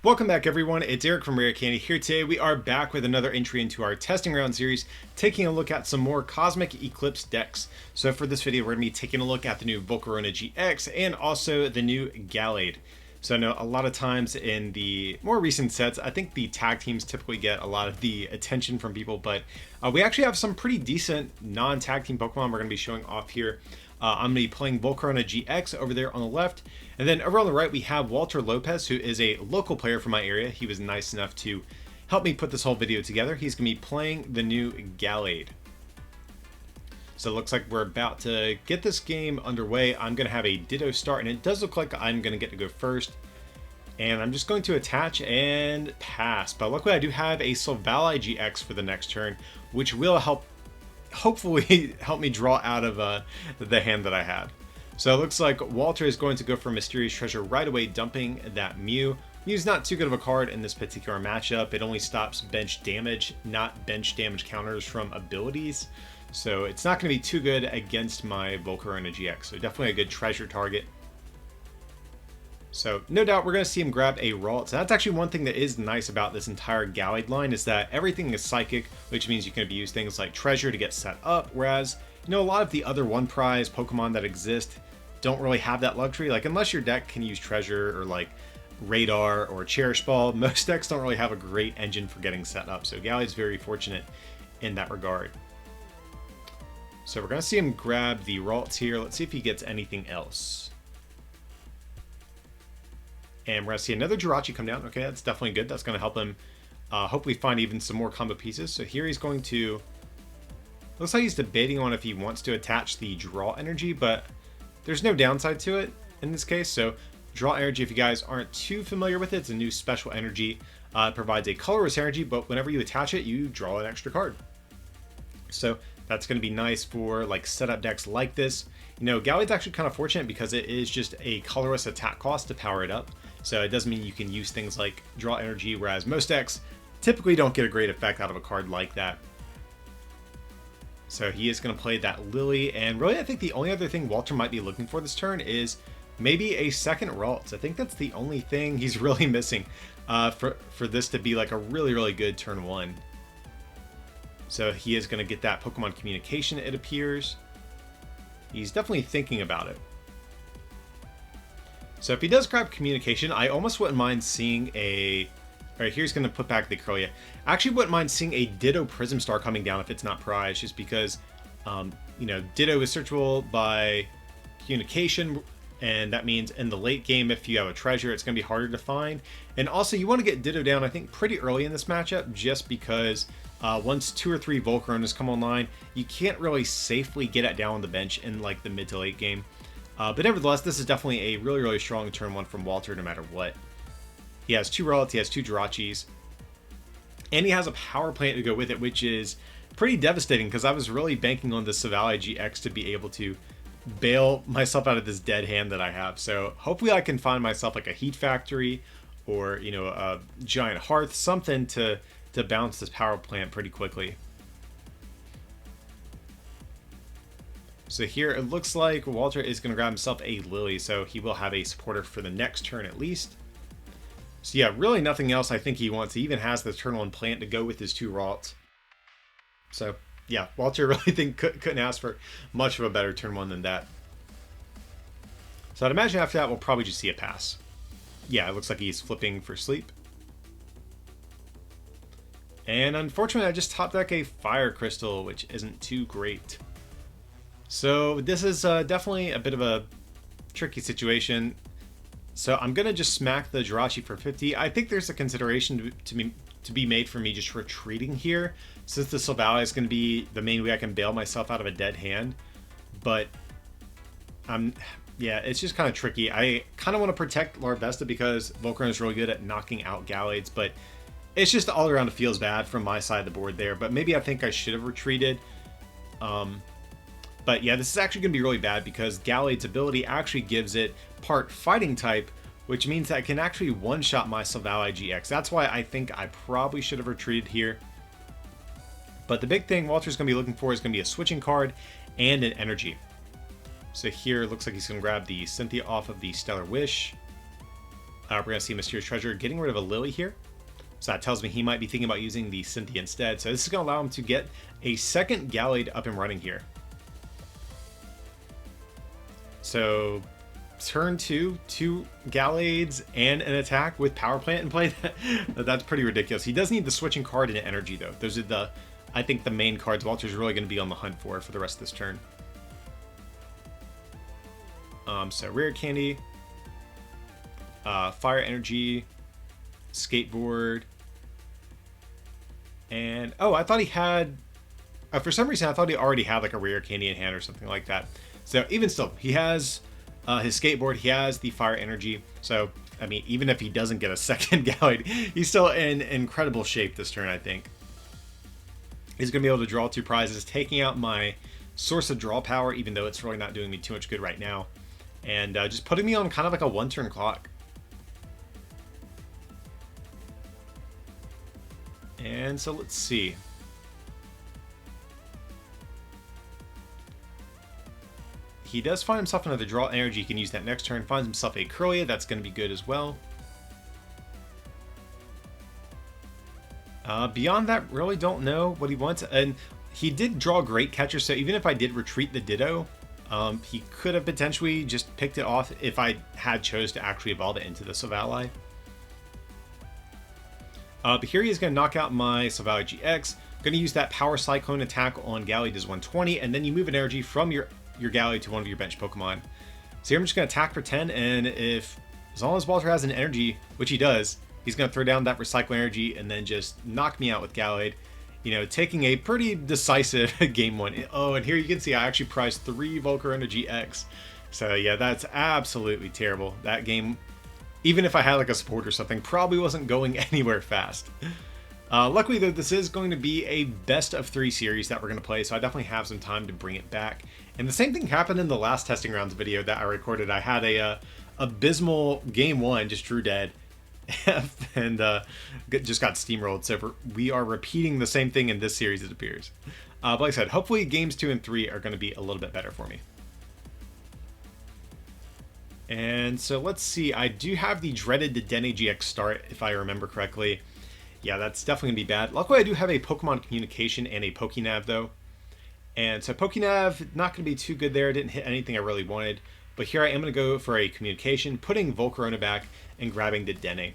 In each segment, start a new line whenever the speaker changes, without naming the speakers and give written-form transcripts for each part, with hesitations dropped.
Welcome back everyone, it's Eric from Rare Candy here. Today we are back with another entry into our testing round series, taking a look at some more Cosmic Eclipse decks. So for this video we're going to be taking a look at the new Volcarona GX and also the new Gallade. So I know a lot of times in the more recent sets, I think the tag teams typically get a lot of the attention from people, but we actually have some pretty decent non-tag team Pokemon we're going to be showing off here. I'm going to be playing Volcarona GX over there on the left. And then over on the right, we have Walter Lopez, who is a local player from my area. He was nice enough to help me put this whole video together. He's going to be playing the new Gallade. So it looks like we're about to get this game underway. I'm going to have a Ditto start, and it does look like I'm going to get to go first. And I'm just going to attach and pass. But luckily I do have a Silvally GX for the next turn, which will hopefully help me draw out of the hand that I had. So it looks like Walter is going to go for Mysterious Treasure right away, dumping that Mew. Mew's not too good of a card in this particular matchup. It only stops bench damage, not bench damage counters from abilities. So it's not going to be too good against my Volcarona GX. So definitely a good treasure target. So no doubt we're going to see him grab a Ralt. So that's actually one thing that is nice about this entire Gallade line, is that everything is psychic, which means you can use things like treasure to get set up, whereas a lot of the other one prize Pokemon that exist don't really have that luxury. Like, unless your deck can use treasure or like radar or cherish ball, most decks don't really have a great engine for getting set up. So Gallade's very fortunate in that regard. So we're going to see him grab the Ralts here. Let's see if he gets anything else. And we're going to see another Jirachi come down. Okay, that's definitely good. That's going to help him hopefully find even some more combo pieces. So here he's going to... Looks like he's debating on if he wants to attach the Draw Energy, but there's no downside to it in this case. So Draw Energy, if you guys aren't too familiar with it, it's a new special energy. It provides a colorless energy, but whenever you attach it, you draw an extra card. So that's going to be nice for like setup decks like this. Gallade's actually kind of fortunate because it is just a colorless attack cost to power it up. So it does mean you can use things like Draw Energy, whereas most decks typically don't get a great effect out of a card like that. So he is going to play that Lily, and really I think the only other thing Walter might be looking for this turn is maybe a second Ralt. I think that's the only thing he's really missing for this to be like a really good turn one. So he is going to get that Pokemon Communication, it appears. He's definitely thinking about it. So if he does grab Communication, I almost wouldn't mind seeing a... Alright, here's going to put back the Curlia. I actually wouldn't mind seeing a Ditto Prism Star coming down if it's not prized, just because, Ditto is searchable by Communication, and that means in the late game, if you have a treasure, it's going to be harder to find. And also, you want to get Ditto down, I think, pretty early in this matchup, just because once 2 or 3 Volcaronas come online, you can't really safely get it down on the bench in like the mid to late game. But nevertheless, this is definitely a really strong turn one from Walter, no matter what. He has 2 Ralts, he has 2 Jirachis, and he has a Power Plant to go with it, which is pretty devastating because I was really banking on the Silvally GX to be able to bail myself out of this dead hand that I have. So hopefully I can find myself like a Heat Factory or, a Giant Hearth, something to bounce this Power Plant pretty quickly. So here it looks like Walter is going to grab himself a Lily, so he will have a supporter for the next turn at least. So yeah, really nothing else I think he wants. He even has the turn 1 plant to go with his 2 Ralts. So yeah, Walter really couldn't ask for much of a better turn 1 than that. So I'd imagine after that we'll probably just see a pass. Yeah, it looks like he's flipping for sleep. And unfortunately I just top deck a Fire Crystal, which isn't too great. So this is definitely a bit of a tricky situation. So I'm going to just smack the Jirachi for 50. I think there's a consideration to be made for me just retreating here, since the Silvally is going to be the main way I can bail myself out of a dead hand. But yeah, it's just kind of tricky. I kind of want to protect Larvesta because Volcarona is really good at knocking out Gallades, but it's just all around it feels bad from my side of the board there. But maybe I think I should have retreated. But yeah, this is actually going to be really bad because Gallade's ability actually gives it part fighting type, which means that it can actually one-shot my Silvally GX. That's why I think I probably should have retreated here. But the big thing Walter's going to be looking for is going to be a switching card and an energy. So here it looks like he's going to grab the Cynthia off of the Stellar Wish. We're going to see Mysterious Treasure getting rid of a Lily here. So that tells me he might be thinking about using the Cynthia instead. So this is going to allow him to get a second Gallade up and running here. So turn 2, 2 Gallades and an attack with Power Plant in play. That's pretty ridiculous. He does need the switching card and energy though. Those are I think the main cards Walter's really going to be on the hunt for the rest of this turn. So Rare Candy, Fire Energy, Skateboard, and oh, I thought he had, for some reason I thought he already had like a Rare Candy in hand or something like that. So even still, he has his Skateboard, he has the Fire Energy. So I mean, even if he doesn't get a second Gallade, he's still in incredible shape this turn, I think. He's going to be able to draw 2 prizes, taking out my source of draw power, even though it's really not doing me too much good right now. And just putting me on kind of like a 1-turn clock. And so let's see. He does find himself another draw energy. He can use that next turn. Finds himself a Curlia. That's going to be good as well. Beyond that, really don't know what he wants. And he did draw Great Catcher, so even if I did retreat the Ditto, he could have potentially just picked it off if I had chose to actually evolve it into the Silvally. But here he is going to knock out my Silvally GX. Going to use that Power Cyclone attack on Gallade, does 120, and then you move an energy from your Gallade to one of your bench Pokemon. So here I'm just going to attack for 10, and as long as Walter has an energy, which he does, he's going to throw down that Recycle Energy and then just knock me out with Gallade. You know, taking a pretty decisive game 1. Oh, and here you can see I actually prized 3 Volcarona GX. So yeah, that's absolutely terrible. That game, even if I had like a support or something, probably wasn't going anywhere fast. Luckily though, this is going to be a best of 3 series that we're going to play, so I definitely have some time to bring it back. And the same thing happened in the last testing rounds video that I recorded. I had a abysmal game 1, just drew dead. And just got steamrolled. So we are repeating the same thing in this series, it appears. But like I said, hopefully games 2 and 3 are going to be a little bit better for me. And so let's see. I do have the dreaded Dedenne GX start, if I remember correctly. Yeah, that's definitely going to be bad. Luckily, I do have a Pokemon Communication and a Pokénav, though. And so Pokénav, not going to be too good there. Didn't hit anything I really wanted. But here I am going to go for a Communication, putting Volcarona back and grabbing the Dedenne.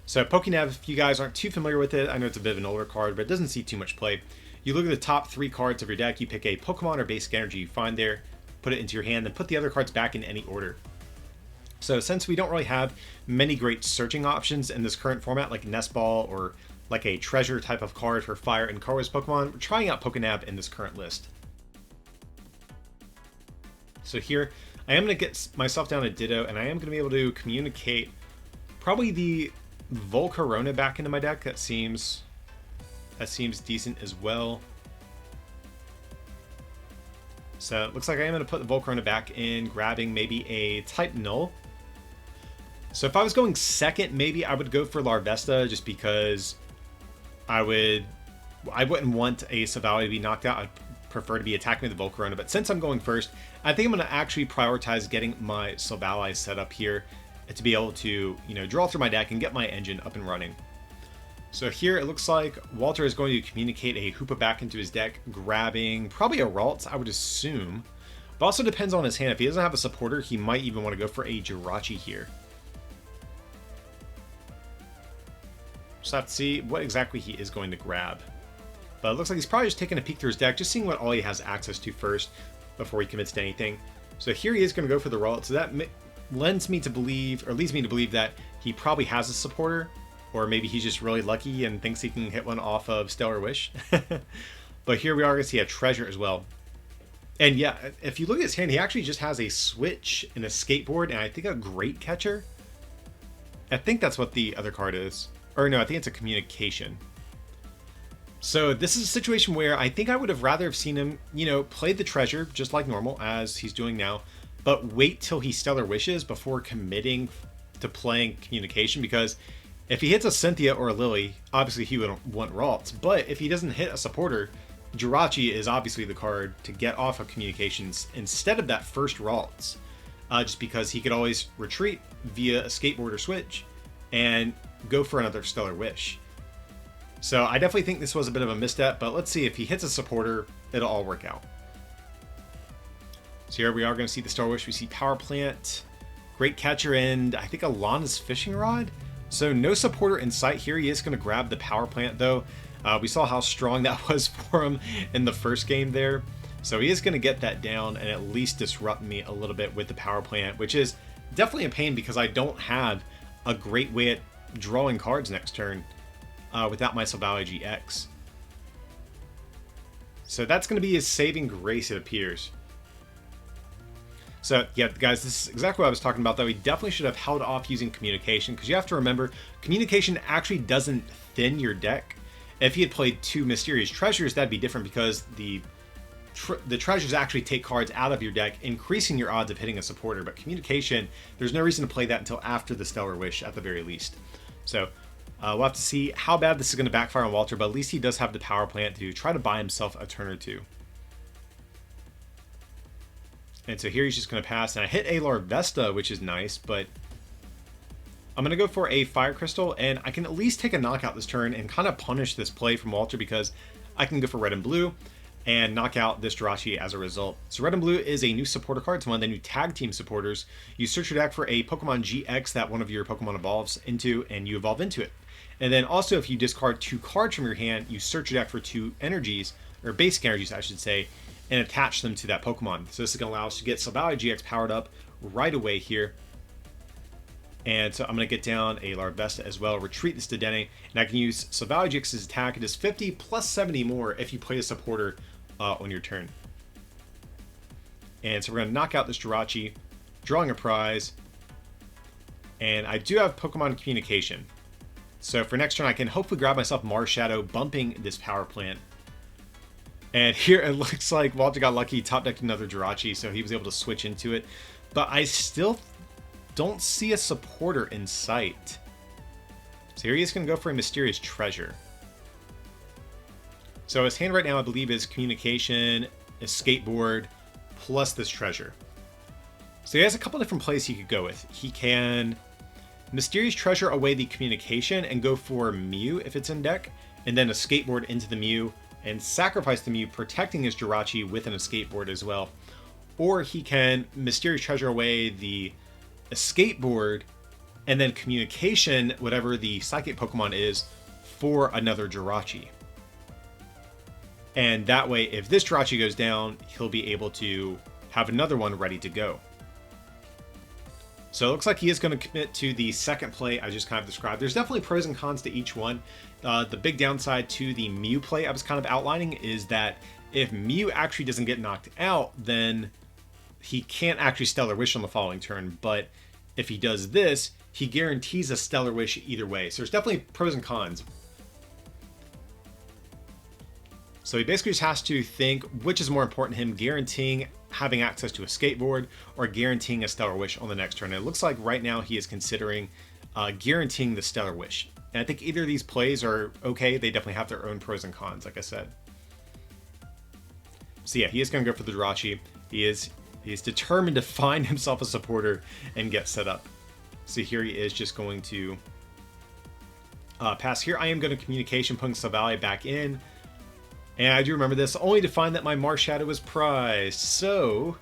So Pokénav, if you guys aren't too familiar with it, I know it's a bit of an older card, but it doesn't see too much play. You look at the top 3 cards of your deck, you pick a Pokemon or basic energy you find there, put it into your hand, then put the other cards back in any order. So since we don't really have many great searching options in this current format, like Nest Ball or like a treasure type of card for Fire and Colorless Pokemon, we're trying out Pokénav in this current list. So here, I am going to get myself down a Ditto, and I am going to be able to communicate probably the Volcarona back into my deck. That seems decent as well. So it looks like I am going to put the Volcarona back in, grabbing maybe a Type Null. So if I was going second, maybe I would go for Larvesta, just because I wouldn't want a Silvally to be knocked out. I'd prefer to be attacking with the Volcarona, but since I'm going first, I think I'm going to actually prioritize getting my Silvally set up here to be able to, you know, draw through my deck and get my engine up and running. So here it looks like Walter is going to communicate a Hoopa back into his deck, grabbing probably a Ralts, I would assume. But also depends on his hand. If he doesn't have a supporter, he might even want to go for a Jirachi here. So let's see what exactly he is going to grab. But it looks like he's probably just taking a peek through his deck, just seeing what all he has access to first before he commits to anything. So here he is going to go for the Ralts. So that leads me to believe that he probably has a supporter, or maybe he's just really lucky and thinks he can hit one off of Stellar Wish. But here we are going to see a Treasure as well. And yeah, if you look at his hand, he actually just has a Switch and a Skateboard, and I think a Great Catcher. I think that's what the other card is. Or no, I think it's a Communication. So this is a situation where I think I would have rather have seen him, you know, play the Treasure just like normal, as he's doing now, but wait till he Stellar Wishes before committing to playing Communication, because if he hits a Cynthia or a Lily, obviously he would want Ralts, but if he doesn't hit a supporter, Jirachi is obviously the card to get off of Communications instead of that first Ralts. just because he could always retreat via a skateboard or switch and go for another Stellar Wish. So I definitely think this was a bit of a misstep, but let's see if he hits a supporter, it'll all work out. So here we are going to see the Stellar Wish. We see Power Plant, Great Catcher, and I think Alana's Fishing Rod. So no supporter in sight here. He is going to grab the Power Plant though. We saw how strong that was for him in the first game there. So he is going to get that down and at least disrupt me a little bit with the Power Plant, which is definitely a pain because I don't have a great way at drawing cards next turn without my Silvally GX. So that's going to be his saving grace, it appears. So yeah, guys, this is exactly what I was talking about, though. He definitely should have held off using Communication, because you have to remember, Communication actually doesn't thin your deck. If he had played 2 Mysterious Treasures, that'd be different, because the treasures actually take cards out of your deck, increasing your odds of hitting a supporter. But Communication, there's no reason to play that until after the Stellar Wish, at the very least. So we'll have to see how bad this is going to backfire on Walter, but at least he does have the Power Plant to try to buy himself a turn or two. And so here he's just going to pass, and I hit a Larvesta, which is nice, but I'm going to go for a Fire Crystal, and I can at least take a knockout this turn and kind of punish this play from Walter, because I can go for red and blue and knock out this Jirachi as a result. So red and blue is a new supporter card. It's one of the new tag team supporters. You search your deck for a Pokemon GX that one of your Pokemon evolves into, and you evolve into it. And then also, if you discard 2 cards from your hand, you search your deck for 2 energies, or basic energies, I should say, and attach them to that Pokemon. So this is going to allow us to get Silvally GX powered up right away here. And so I'm going to get down a Larvesta as well, retreat this to Dene, and I can use Silvally GX's attack. It is 50 plus 70 more if you play a supporter on your turn. And so we're going to knock out this Jirachi, drawing a prize. And I do have Pokemon Communication. So for next turn, I can hopefully grab myself Marshadow, bumping this Power Plant. And here it looks like Walter got lucky, top decked another Jirachi, so he was able to switch into it. But I still don't see a supporter in sight. So here he is going to go for a Mysterious Treasure. So his hand right now, I believe, is Communication, a Skateboard, plus this Treasure. So he has a couple different plays he could go with. He can Mysterious Treasure away the Communication and go for Mew if it's in deck, and then a Skateboard into the Mew, and sacrifice the Mew, protecting his Jirachi with an Skateboard as well. Or he can Mysterious Treasure away the Skateboard, and then Communication, whatever the Psychic Pokemon is, for another Jirachi. And that way, if this Jirachi goes down, he'll be able to have another one ready to go. So it looks like he is going to commit to the second play I just kind of described. There's definitely pros and cons to each one. The big downside to the Mew play I was kind of outlining is that if Mew actually doesn't get knocked out, then he can't actually Stellar Wish on the following turn. But if he does this, he guarantees a Stellar Wish either way. So there's definitely pros and cons. So he basically just has to think which is more important to him, guaranteeing having access to a Skateboard or guaranteeing a Stellar Wish on the next turn. And it looks like right now he is considering guaranteeing the Stellar Wish. And I think either of these plays are okay. They definitely have their own pros and cons, like I said. So yeah, he is going to go for the Jirachi. He is determined to find himself a supporter and get set up. So here he is just going to pass. Here I am going to Communication, putting Silvally back in. And I do remember this, only to find that my Marshadow was prized. So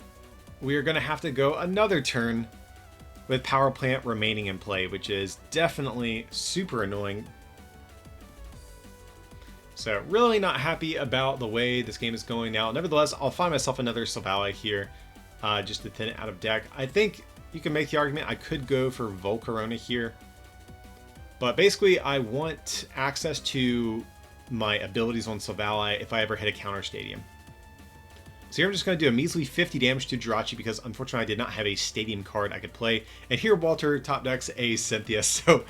we are going to have to go another turn with Power Plant remaining in play, which is definitely super annoying. So really not happy about the way this game is going now. Nevertheless, I'll find myself another Silvally here just to thin it out of deck. I think you can make the argument I could go for Volcarona here. But basically, I want access to my abilities on Silvally if I ever hit a counter stadium. So here I'm just going to do a measly 50 damage to Jirachi because unfortunately I did not have a stadium card I could play. And here Walter top decks a Cynthia. So,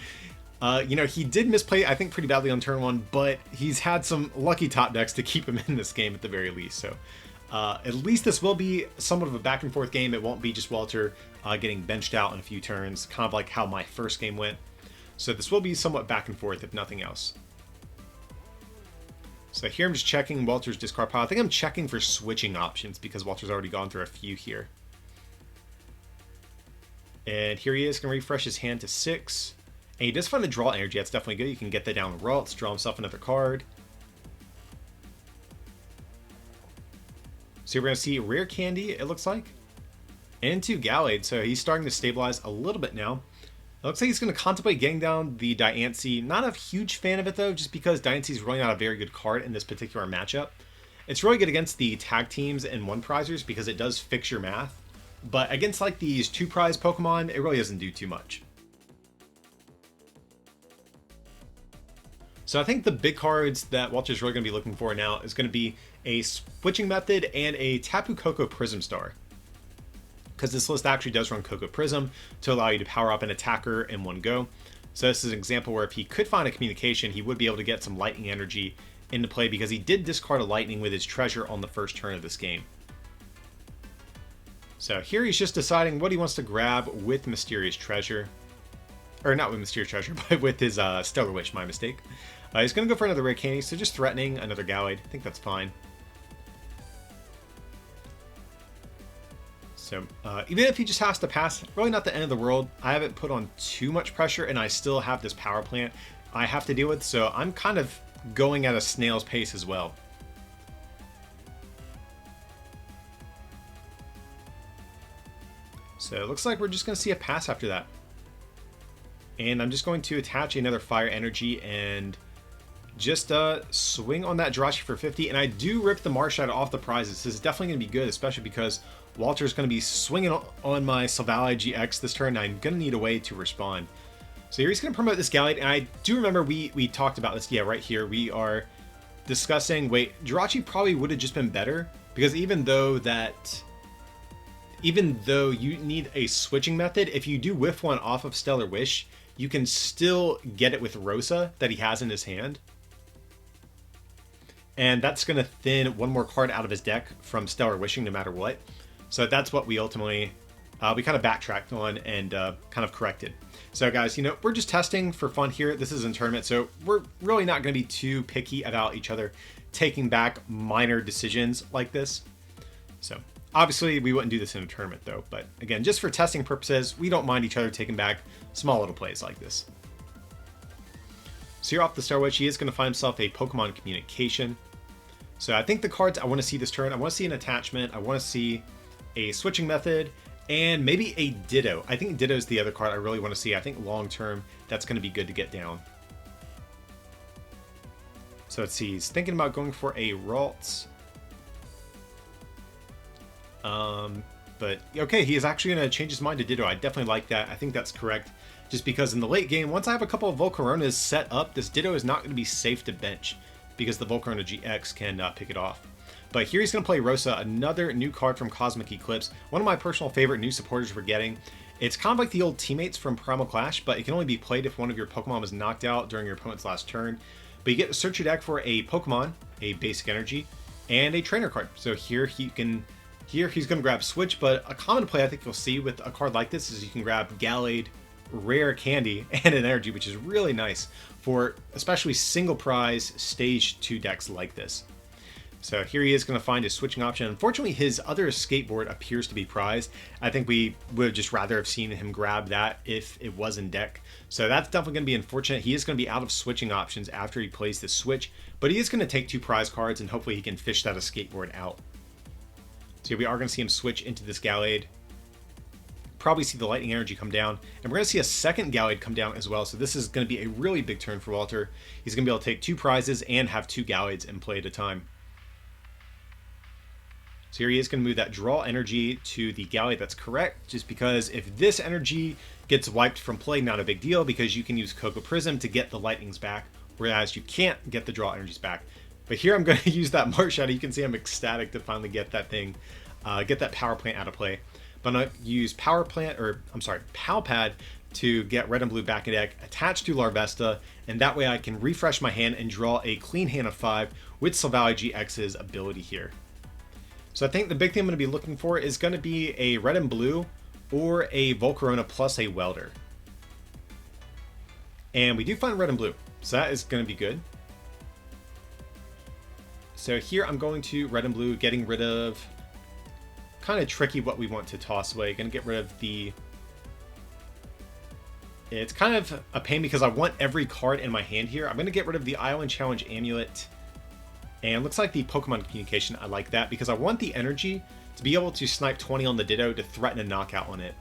you know, he did misplay, I think, pretty badly on turn 1, but he's had some lucky top decks to keep him in this game at the very least. So at least this will be somewhat of a back and forth game. It won't be just Walter getting benched out in a few turns, kind of like how my first game went. So this will be somewhat back and forth, if nothing else. So here I'm just checking Walter's discard pile. I think I'm checking for switching options because Walter's already gone through a few here. And here he is, going to refresh his hand to 6. And he does find the draw energy. That's definitely good. You can get that down the Ralts, draw himself another card. So we're going to see Rare Candy, it looks like. Into Gallade. So he's starting to stabilize a little bit now. It looks like he's going to contemplate getting down the Diancie. Not a huge fan of it, though, just because Diancie is really not a very good card in this particular matchup. It's really good against the tag teams and one prizers because it does fix your math. But against like these 2-prize Pokemon, it really doesn't do too much. So I think the big cards that Walter's really going to be looking for now is going to be a Switching Method and a Tapu Koko Prism Star. Because this list actually does run Koko Prism to allow you to power up an attacker in one go. So this is an example where if he could find a communication, he would be able to get some lightning energy into play because he did discard a lightning with his treasure on the first turn of this game. So here he's just deciding what he wants to grab with Mysterious Treasure. Or not with Mysterious Treasure, but with his Stellar Wish, my mistake. He's going to go for another Rare Candy, so just threatening another Gallade. I think that's fine. So even if he just has to pass, really not the end of the world. I haven't put on too much pressure, and I still have this power plant I have to deal with, so I'm kind of going at a snail's pace as well. So it looks like we're just going to see a pass after that. And I'm just going to attach another Fire Energy and just swing on that Jirachi for 50. And I do rip the Marshadow off the prizes. This is definitely going to be good, especially because Walter's going to be swinging on my Silvally GX this turn. I'm going to need a way to respond. So here he's going to promote this Gallade. And I do remember we talked about this. Yeah, right here. We are discussing, wait, Jirachi probably would have just been better. Because even though you need a switching method, if you do whiff one off of Stellar Wish, you can still get it with Rosa that he has in his hand. And that's going to thin one more card out of his deck from Stellar Wishing no matter what. So that's what we ultimately, we kind of backtracked on and kind of corrected. So guys, you know, we're just testing for fun here. This is a tournament, so we're really not going to be too picky about each other taking back minor decisions like this. So obviously, we wouldn't do this in a tournament, though. But again, just for testing purposes, we don't mind each other taking back small little plays like this. So here off the Star Witch, he is going to find himself a Pokemon Communication. So I think the cards I want to see this turn, I want to see an attachment, I want to see a Switching Method, and maybe a Ditto. I think Ditto is the other card I really want to see. I think long term, that's going to be good to get down. So let's see, he's thinking about going for a Ralts. But okay, he is actually going to change his mind to Ditto. I definitely like that. I think that's correct. Just because in the late game, once I have a couple of Volcaronas set up, this Ditto is not going to be safe to bench because the Volcarona GX can pick it off. But here he's going to play Rosa, another new card from Cosmic Eclipse. One of my personal favorite new supporters we're getting. It's kind of like the old teammates from Primal Clash, but it can only be played if one of your Pokemon was knocked out during your opponent's last turn. But you get to search your deck for a Pokemon, a basic energy, and a trainer card. So here he can... Here he's going to grab Switch, but a common play I think you'll see with a card like this is you can grab Gallade, Rare Candy, and an Energy, which is really nice for especially single prize stage 2 decks like this. So here he is going to find his switching option. Unfortunately, his other skateboard appears to be prized. I think we would just rather have seen him grab that if it was in deck. So that's definitely going to be unfortunate. He is going to be out of switching options after he plays this switch, but he is going to take 2 prize cards and hopefully he can fish that skateboard out. So we are going to see him switch into this Gallade. Probably see the Lightning Energy come down. And we're going to see a second Gallade come down as well. So this is going to be a really big turn for Walter. He's going to be able to take 2 prizes and have 2 Gallades in play at a time. So here he is going to move that Draw Energy to the Gallade. That's correct. Just because if this energy gets wiped from play, not a big deal. Because you can use Koko Prism to get the Lightnings back. Whereas you can't get the Draw Energies back. But here I'm going to use that Marshadow. You can see I'm ecstatic to finally get that thing, get that Power Plant out of play. But I'm going to use Power Plant, or I'm sorry, Pal Pad to get Red and Blue back in deck, attached to Larvesta, and that way I can refresh my hand and draw a clean hand of 5 with Silvally GX's ability here. So I think the big thing I'm going to be looking for is going to be a Red and Blue or a Volcarona plus a Welder. And we do find Red and Blue, so that is going to be good. So here I'm going to Red and Blue, getting rid of kind of tricky what we want to toss away. Going to get rid of the It's kind of a pain because I want every card in my hand here. I'm going to get rid of the Island Challenge Amulet. And it looks like the Pokemon Communication, I like that because I want the energy to be able to snipe 20 on the Ditto to threaten a knockout on it.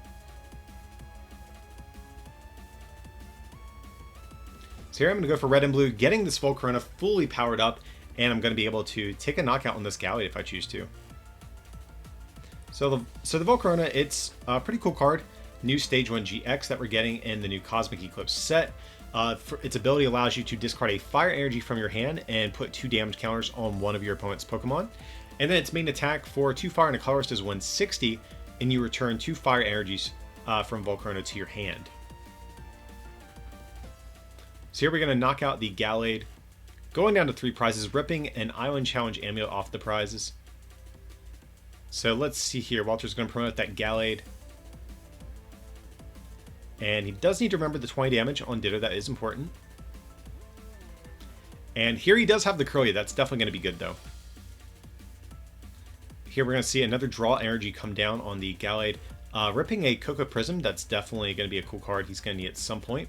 So here I'm going to go for red and blue, getting this Volcarona fully powered up, and I'm going to be able to take a knockout on this Gallade if I choose to. So the Volcarona, it's a pretty cool card. New Stage 1 GX that we're getting in the new Cosmic Eclipse set. Its ability allows you to discard a fire energy from your hand and put 2 damage counters on one of your opponent's Pokemon. And then its main attack for 2 fire and a colorist is 160, and you return 2 fire energies from Volcarona to your hand. So here we're going to knock out the Gallade, going down to 3 prizes, ripping an Island Challenge Amulet off the prizes. So let's see here. Walter's going to promote that Gallade. And he does need to remember the 20 damage on Ditto. That is important. And here he does have the Curlia. That's definitely going to be good, though. Here we're going to see another draw energy come down on the Gallade. Ripping a Cocoa Prism. That's definitely going to be a cool card he's going to need at some point.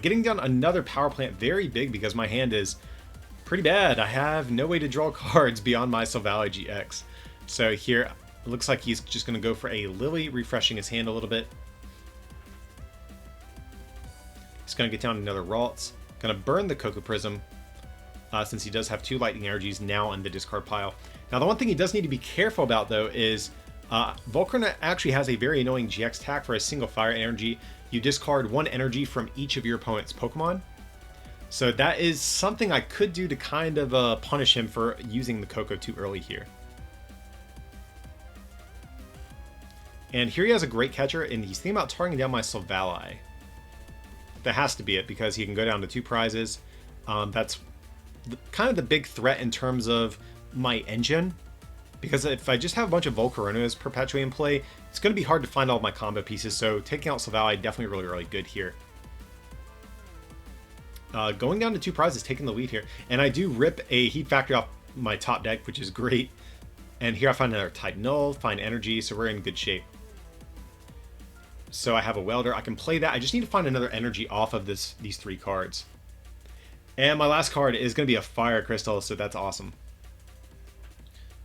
Getting down another Power Plant, very big because my hand is pretty bad. I have no way to draw cards beyond my Silvally GX. So here, it looks like he's just going to go for a Lily, refreshing his hand a little bit. He's going to get down another Ralts. Going to burn the Cocoa Prism, since he does have 2 Lightning Energies now in the discard pile. Now, the one thing he does need to be careful about, though, is Volcarona actually has a very annoying GX attack for a single fire energy. You discard 1 energy from each of your opponent's Pokemon. So that is something I could do to kind of punish him for using the Cocoa too early here. And here he has a great catcher, and he's thinking about targeting down my Silvally. That has to be it, because he can go down to 2 prizes. That's kind of the big threat in terms of my engine. Because if I just have a bunch of Volcaronas perpetually in play, it's going to be hard to find all of my combo pieces, so taking out Silvally definitely really good here. Going down to 2 prizes, taking the lead here. And I do rip a Heat Factory off my top deck, which is great. And here I find another Titanol, find Energy, so we're in good shape. So I have a Welder, I can play that. I just need to find another Energy off of these 3 cards. And my last card is going to be a Fire Crystal, so that's awesome.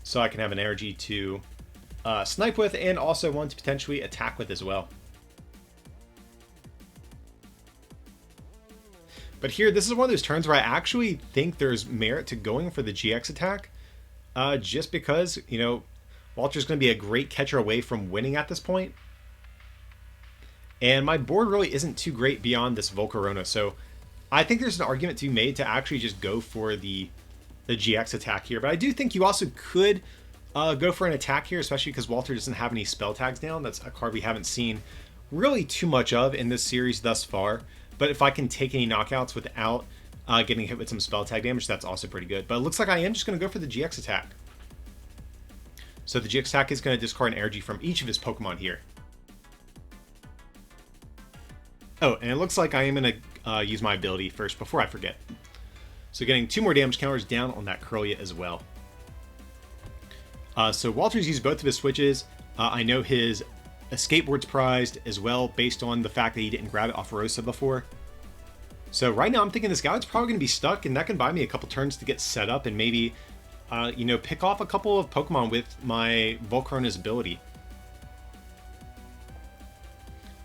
So I can have an Energy to snipe with, and also one to potentially attack with as well. But here, this is one of those turns where I actually think there's merit to going for the GX attack. Just because, you know, Walter's going to be a great catcher away from winning at this point. And my board really isn't too great beyond this Volcarona, so I think there's an argument to be made to actually just go for the GX attack here. But I do think you also could go for an attack here, especially because Walter doesn't have any spell tags down. That's a card we haven't seen really too much of in this series thus far. But if I can take any knockouts without getting hit with some spell tag damage, that's also pretty good. But it looks like I am just going to go for the GX attack. So the GX attack is going to discard an energy from each of his Pokemon here. Oh, and it looks like I am going to use my ability first before I forget. So getting 2 more damage counters down on that Curlia as well. So Walter's used both of his switches. I know his Escape Board's prized as well, based on the fact that he didn't grab it off Rosa before. So right now I'm thinking this Gallade's probably going to be stuck, and that can buy me a couple turns to get set up and maybe, you know, pick off a couple of Pokemon with my Volcarona's ability.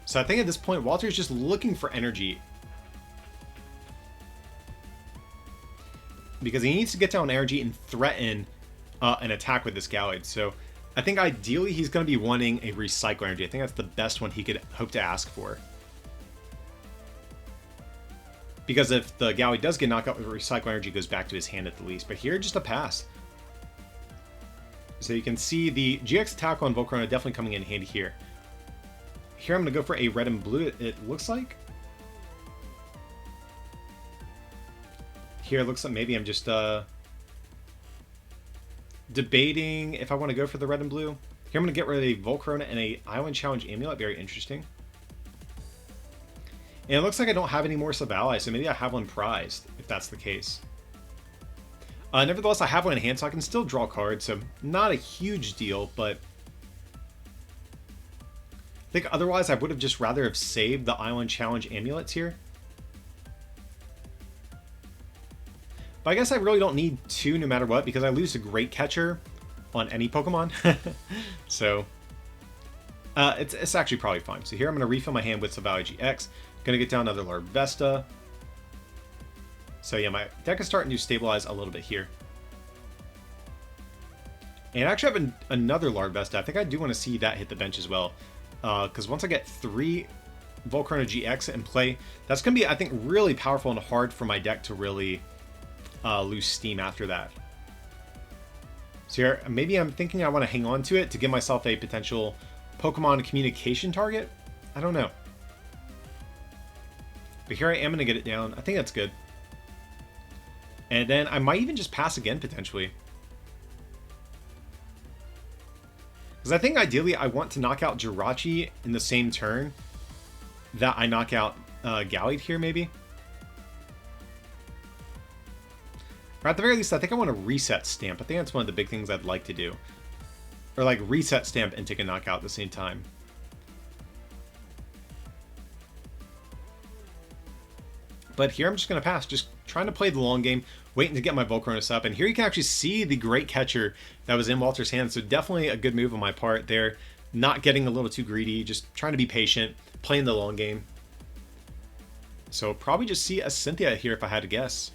So I think at this point, Walter's just looking for energy. Because he needs to get down energy and threaten an attack with this Gallade. So I think ideally he's going to be wanting a Recycle Energy. I think that's the best one he could hope to ask for. Because if the Gallade does get knocked out with Recycle Energy, it goes back to his hand at the least. But here, just a pass. So you can see the GX attack on Volcarona definitely coming in handy here. Here I'm going to go for a red and blue, it looks like. Here it looks like maybe I'm just debating if I want to go for the red and blue. Here I'm going to get rid of a Volcarona and a Island Challenge Amulet. Very interesting. And it looks like I don't have any more Silvally, so maybe I have one prized, if that's the case. Nevertheless, I have one in hand, so I can still draw cards, so not a huge deal, but think otherwise I would have just rather have saved the Island Challenge amulets here. But I guess I really don't need two no matter what, because I lose a Great Catcher on any Pokemon. So it's actually probably fine. So here I'm going to refill my hand with Silvally GX. Going to get down another Larvesta. So yeah, my deck is starting to stabilize a little bit here. And I actually have another Larvesta. I think I do want to see that hit the bench as well. Because once I get 3 Volcarona GX in play, that's going to be, I think, really powerful and hard for my deck to really lose steam after that. So here, maybe I'm thinking I want to hang on to it to give myself a potential Pokemon communication target. I don't know. But here I am going to get it down. I think that's good. And then I might even just pass again, potentially. Because I think ideally I want to knock out Jirachi in the same turn that I knock out Gallade here, maybe. Or at the very least, I think I want to reset Stamp. I think that's one of the big things I'd like to do. Or like reset Stamp and take a knockout at the same time. But here I'm just going to pass, just trying to play the long game, waiting to get my Volcarona up. And here you can actually see the Great Catcher that was in Walter's hand. So definitely a good move on my part there. Not getting a little too greedy, just trying to be patient, playing the long game. So probably just see a Cynthia here if I had to guess.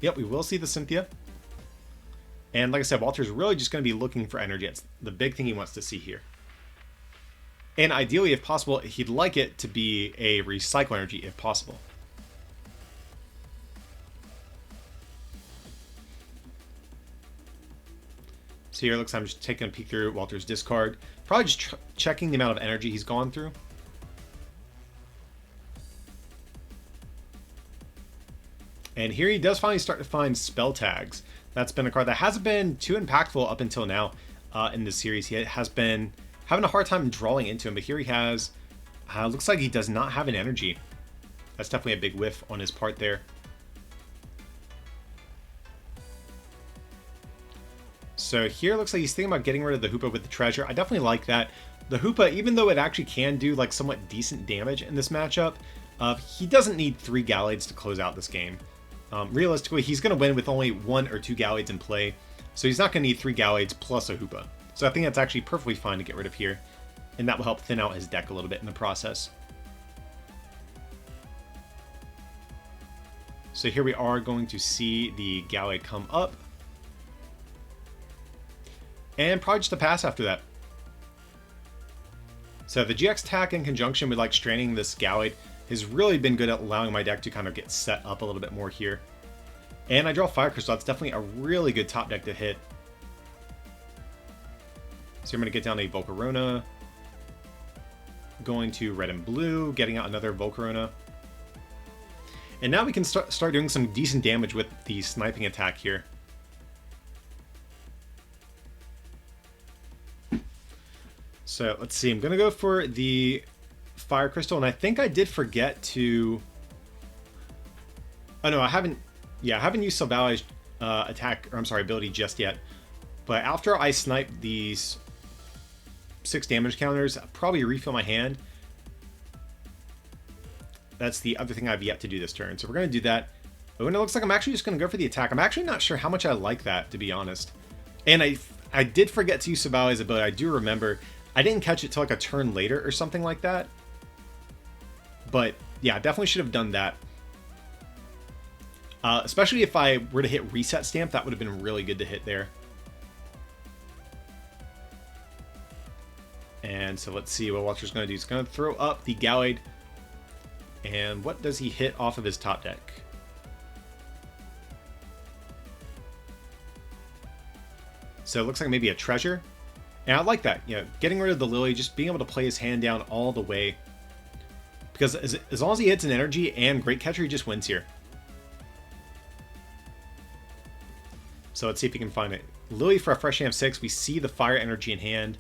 Yep, we will see the Cynthia. And like I said, Walter's really just going to be looking for energy. It's the big thing he wants to see here. And ideally, if possible, he'd like it to be a recycle energy, if possible. So here it looks like I'm just taking a peek through Walter's discard. Probably just checking the amount of energy he's gone through. And here he does finally start to find spell tags. That's been a card that hasn't been too impactful up until now in this series. He has been having a hard time drawing into him, but here he has, looks like he does not have an energy. That's definitely a big whiff on his part there. So here it looks like he's thinking about getting rid of the Hoopa with the treasure. I definitely like that. The Hoopa, even though it actually can do like somewhat decent damage in this matchup, he doesn't need 3 Gallades to close out this game. Realistically, he's going to win with only 1 or 2 Gallades in play, so he's not going to need 3 Gallades plus a Hoopa. So I think that's actually perfectly fine to get rid of here, and that will help thin out his deck a little bit in the process. So here we are going to see the Gallade come up, and probably just a pass after that. So the GX attack in conjunction with like stranding this Gallade has really been good at allowing my deck to kind of get set up a little bit more here. And I draw Fire Crystal. That's definitely a really good top deck to hit. So I'm going to get down a Volcarona. Going to red and blue, getting out another Volcarona. And now we can start doing some decent damage with the sniping attack here. So let's see, I'm going to go for the Fire Crystal, and I think I did forget to... Oh no, I haven't used Silvally's ability just yet. But after I snipe these 6 damage counters, I'll probably refill my hand. That's the other thing I've yet to do this turn. So we're going to do that. Oh, and it looks like I'm actually just going to go for the attack. I'm actually not sure how much I like that, to be honest. And I did forget to use Silvally's ability. I do remember. I didn't catch it till like a turn later or something like that. But yeah, I definitely should have done that. Especially if I were to hit Reset Stamp, that would have been really good to hit there. And so let's see what Walter's going to do. He's going to throw up the Gallade. And what does he hit off of his top deck? So it looks like maybe a treasure. And I like that. You know, getting rid of the Lily, just being able to play his hand down all the way. Because as long as he hits an energy and Great Catcher, he just wins here. So let's see if we can find it. Lily for a fresh hand of 6. We see the fire energy in hand.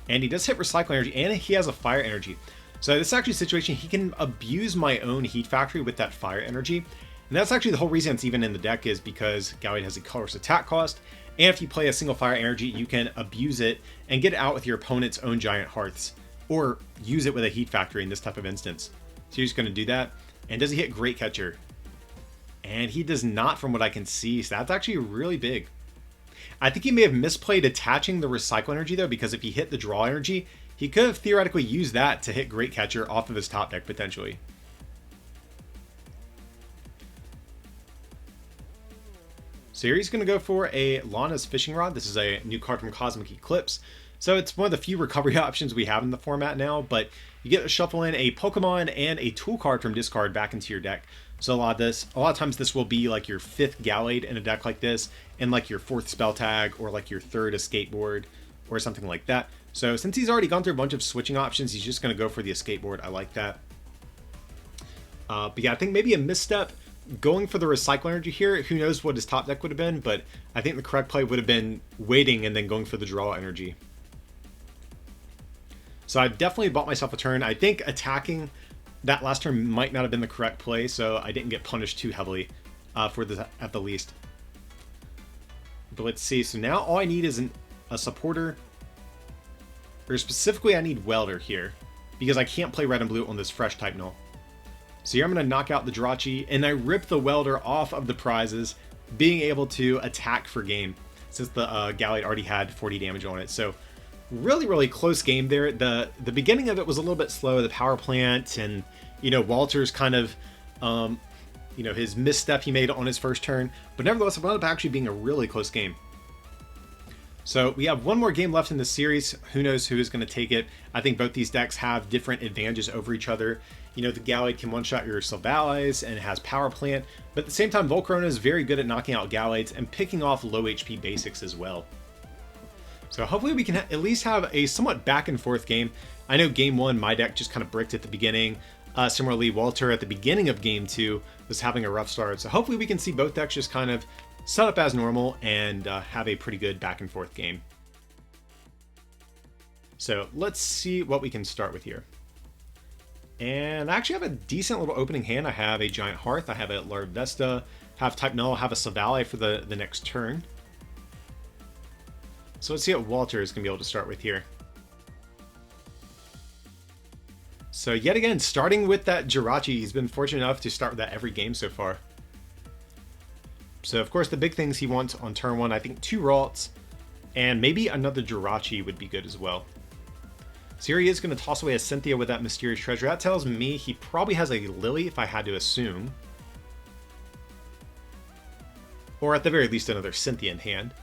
And he does hit Recycle Energy, and he has a fire energy. So this is actually a situation, he can abuse my own Heat Factory with that fire energy. And that's actually the whole reason it's even in the deck, is because Gallade has a colorless attack cost, And if you play a single fire energy, you can abuse it and get it out with your opponent's own giant hearths, or use it with a heat factory in this type of instance. So you're just going to do that. And does he hit Great Catcher? And he does not, from what I can see. So that's actually really big. I think he may have misplayed attaching the recycle energy though, because if he hit the draw energy, he could have theoretically used that to hit Great Catcher off of his top deck potentially. So here he's going to go for a Lana's Fishing Rod. This is a new card from Cosmic Eclipse. So it's one of the few recovery options we have in the format now, but you get to shuffle in a Pokemon and a tool card from discard back into your deck. So a lot of times this will be like your 5th Gallade in a deck like this, and like your 4th Spell Tag, or like your 3rd Escape Board, or something like that. So since he's already gone through a bunch of switching options, he's just going to go for the Escape Board. I like that. But yeah, I think maybe a misstep going for the recycle energy here. Who knows what his top deck would have been, but I think the correct play would have been waiting and then going for the draw energy. So I definitely bought myself a turn. I think attacking that last turn might not have been the correct play, so I didn't get punished too heavily for this at the least. But let's see. So now all I need is a supporter, or specifically I need Welder here, because I can't play red and blue on this fresh type null. So here I'm going to knock out the Jirachi, and I rip the Welder off of the prizes, being able to attack for game, since the Gallade already had 40 damage on it. So really close game there. The beginning of it was a little bit slow, the power plant, and Walter's kind of his misstep he made on his first turn, but nevertheless it wound up actually being a really close game. So we have one more game left in this series. Who knows who is going to take it? I think both these decks have different advantages over each other. The Gallade can one-shot your Silvally and it has power plant, but at the same time Volcarona is very good at knocking out Gallades and picking off low HP basics as well. So hopefully we can at least have a somewhat back and forth game. I know game 1 my deck just kind of bricked at the beginning. Similarly, Walter at the beginning of game 2 was having a rough start. So hopefully we can see both decks just kind of set up as normal and have a pretty good back and forth game. So let's see what we can start with here. And I actually have a decent little opening hand. I have a Giant Hearth, I have a Larvesta, have Type Null, have a Silvally for the next turn. So let's see what Walter is going to be able to start with here. So yet again, starting with that Jirachi, he's been fortunate enough to start with that every game so far. So of course the big things he wants on turn 1, I think 2 Ralts, and maybe another Jirachi would be good as well. So here he is going to toss away a Cynthia with that Mysterious Treasure. That tells me he probably has a Lily, if I had to assume. Or at the very least another Cynthia in hand.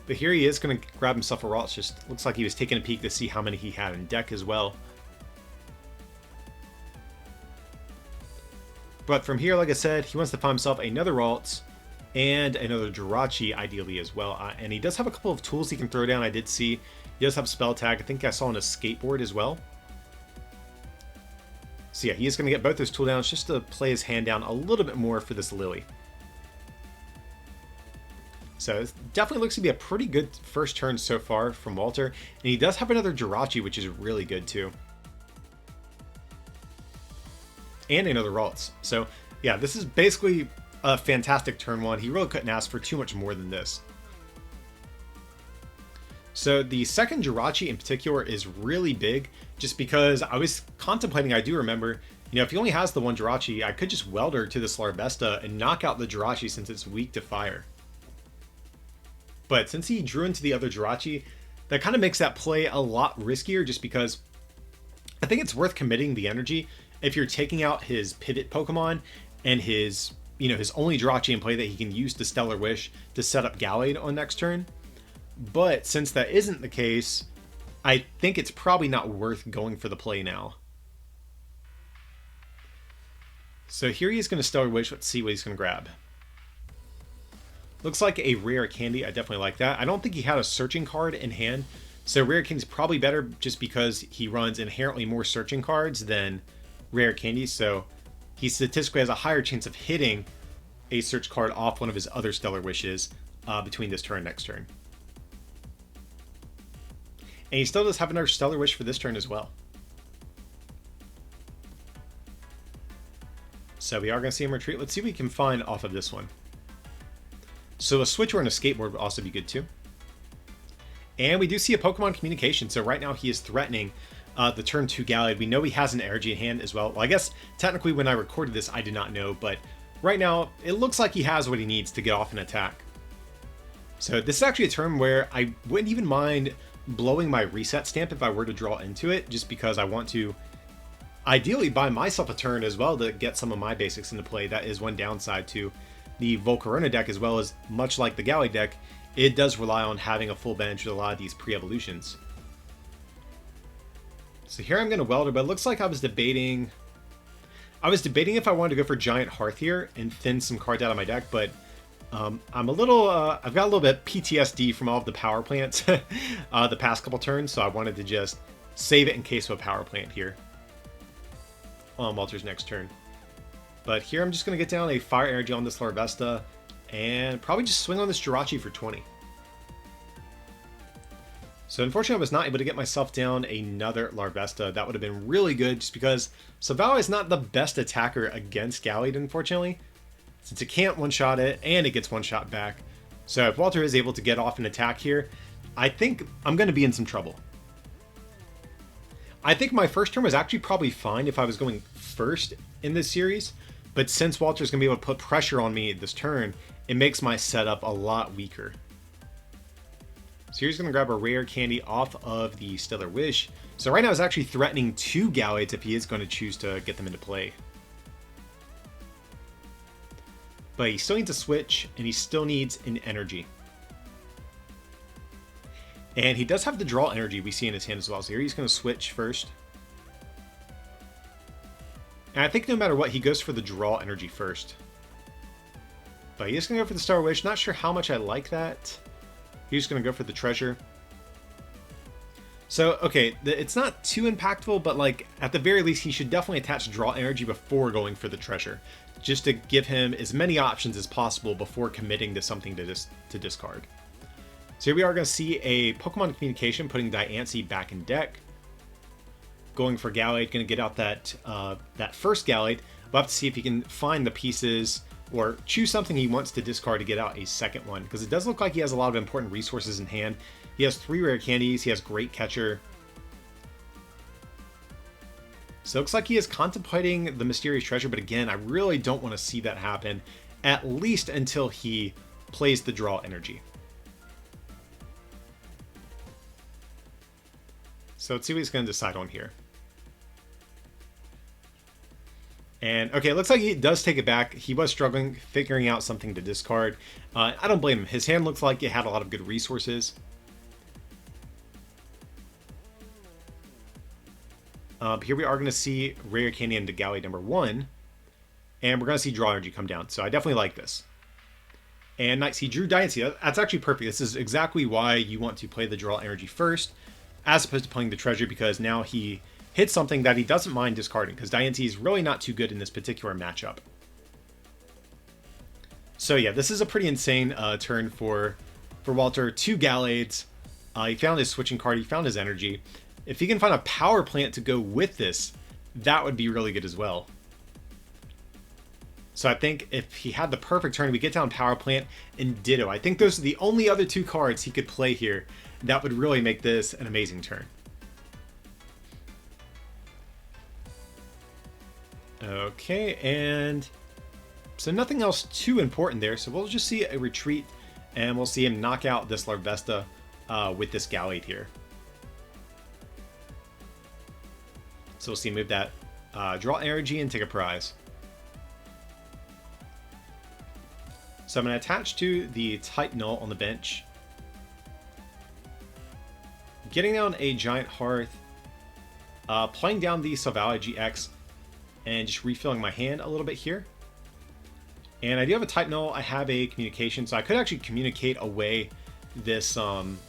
But here he is going to grab himself a Ralts. Just looks like he was taking a peek to see how many he had in deck as well. But from here, like I said, he wants to find himself another Ralts and another Jirachi ideally as well. And he does have a couple of tools he can throw down. I did see he does have Spell Tag. I think I saw an Escape Board as well. So yeah, he is going to get both those tool downs just to play his hand down a little bit more for this Lily. So it definitely looks to be a pretty good first turn so far from Walter. And he does have another Jirachi, which is really good too. And another Ralts. So yeah, this is basically a fantastic turn 1. He really couldn't ask for too much more than this. So the second Jirachi in particular is really big, just because I was contemplating, I do remember, if he only has the one Jirachi, I could just Welder to this Larvesta and knock out the Jirachi since it's weak to fire. But since he drew into the other Jirachi, that kind of makes that play a lot riskier, just because I think it's worth committing the energy if you're taking out his pivot Pokemon and his, his only Jirachi in play that he can use to Stellar Wish to set up Gallade on next turn. But since that isn't the case, I think it's probably not worth going for the play now. So here he is going to Stellar Wish. Let's see what he's going to grab. Looks like a Rare Candy. I definitely like that. I don't think he had a Searching card in hand. So Rare Candy's probably better just because he runs inherently more Searching cards than Rare Candy. So he statistically has a higher chance of hitting a Search card off one of his other Stellar Wishes between this turn and next turn. And he still does have another Stellar Wish for this turn as well. So we are going to see him retreat. Let's see what we can find off of this one. So a switch or an skateboard would also be good too. And we do see a Pokemon communication. So right now he is threatening the turn 2 Gallade. We know he has an energy in hand as well. Well, I guess technically when I recorded this, I did not know, but right now it looks like he has what he needs to get off an attack. So this is actually a turn where I wouldn't even mind blowing my reset stamp if I were to draw into it, just because I want to ideally buy myself a turn as well to get some of my basics into play. That is one downside to the Volcarona deck, as well as much like the Gallade deck, it does rely on having a full bench with a lot of these pre-evolutions. So here I'm going to Welder, but it looks like I was debating if I wanted to go for Giant Hearth here and thin some cards out of my deck, but I'm a little, I've got a little bit PTSD from all of the power plants the past couple turns, so I wanted to just save it in case of a power plant here on Walter's next turn. But here I'm just going to get down a Fire Energy on this Larvesta and probably just swing on this Jirachi for 20. So unfortunately I was not able to get myself down another Larvesta. That would have been really good just because Silvally is not the best attacker against Gallade, unfortunately, since it can't one-shot it and it gets one-shot back. So if Walter is able to get off an attack here, I think I'm going to be in some trouble. I think my first turn was actually probably fine if I was going first in this series, but since Walter's going to be able to put pressure on me this turn, it makes my setup a lot weaker. So here's going to grab a rare candy off of the Stellar Wish. So right now he's actually threatening 2 Gallades if he is going to choose to get them into play. But he still needs a switch, and he still needs an energy. And he does have the draw energy we see in his hand as well. So here he's going to switch first. And I think no matter what, he goes for the draw energy first. But he is going to go for the Star Wish. Not sure how much I like that. He's going to go for the treasure. So, okay, it's not too impactful, but like at the very least, he should definitely attach draw energy before going for the treasure, just to give him as many options as possible before committing to something to discard. So here we are going to see a Pokemon communication putting Diancie back in deck. Going for Gallade, going to get out that first Gallade. We'll have to see if he can find the pieces or choose something he wants to discard to get out a second one, because it does look like he has a lot of important resources in hand. He has 3 rare candies, he has Great Catcher. So it looks like he is contemplating the mysterious treasure, but again, I really don't want to see that happen, at least until he plays the draw energy. So let's see what he's going to decide on here. And okay, it looks like he does take it back. He was struggling, figuring out something to discard. I don't blame him. His hand looks like it had a lot of good resources. Here we are going to see Rare Candy into Gallade number 1. And we're going to see Draw Energy come down. So I definitely like this. And nice, he drew Diancie. That's actually perfect. This is exactly why you want to play the Draw Energy first, as opposed to playing the Treasure, because now he hits something that he doesn't mind discarding, because Diancie is really not too good in this particular matchup. So yeah, this is a pretty insane turn for Walter. 2 Gallades. He found his switching card. He found his energy. If he can find a power plant to go with this, that would be really good as well. So I think if he had the perfect turn, we get down power plant and Ditto. I think those are the only other 2 cards he could play here that would really make this an amazing turn. Okay, and so nothing else too important there. So we'll just see a retreat, and we'll see him knock out this Larvesta with this Gallade here. So we'll see him move that draw energy and take a prize. So I'm going to attach to the Type Null on the bench. Getting down a Giant Hearth. Playing down the Silvally GX. And just refilling my hand a little bit here. And I do have a Type Null. I have a communication, so I could actually communicate away this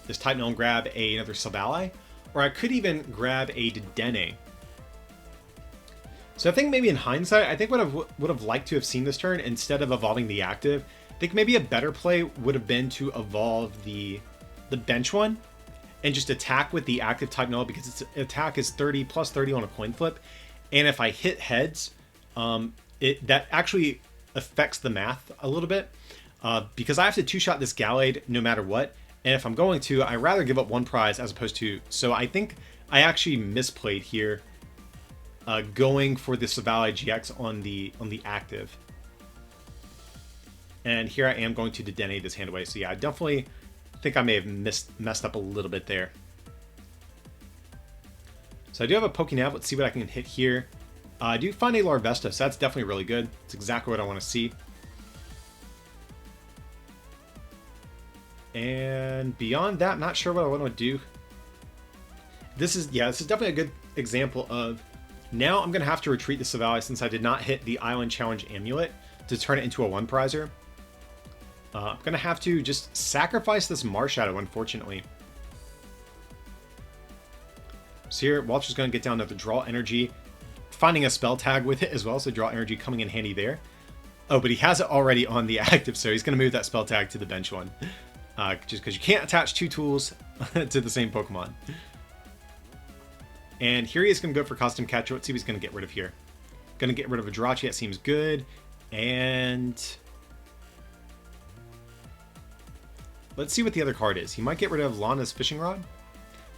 this Type Null and grab another Silvally, or I could even grab a Dedenne. So I think maybe in hindsight, I think would have liked to have seen this turn instead of evolving the active. I think maybe a better play would have been to evolve the bench one and just attack with the active Type Null, because its attack is 30 plus 30 on a coin flip. And if I hit heads, that actually affects the math a little bit. because I have to two-shot this Gallade no matter what. And if I'm going to, I'd rather give up one prize as opposed to... So I think I actually misplayed here, going for the Silvally GX on the active. And here I am going to detonate this hand away. So yeah, I definitely think I may have messed up a little bit there. So I do have a Pokénav. Let's see what I can hit here. I do find a Larvesta, so that's definitely really good. It's exactly what I want to see. And beyond that, not sure what I want to do. This is definitely a good example of, now I'm going to have to retreat the Silvally since I did not hit the Island Challenge Amulet to turn it into a one-prizer. I'm going to have to just sacrifice this Marshadow, unfortunately. So here, Walter's going to get down to the Draw Energy, finding a spell tag with it as well, so Draw Energy coming in handy there. Oh, but he has it already on the active, so he's going to move that spell tag to the bench one. Just because you can't attach two tools to the same Pokemon. And here he is going to go for Custom Catch. Let's see what he's going to get rid of here. Going to get rid of a Jirachi, that seems good. And let's see what the other card is. He might get rid of Lana's Fishing Rod.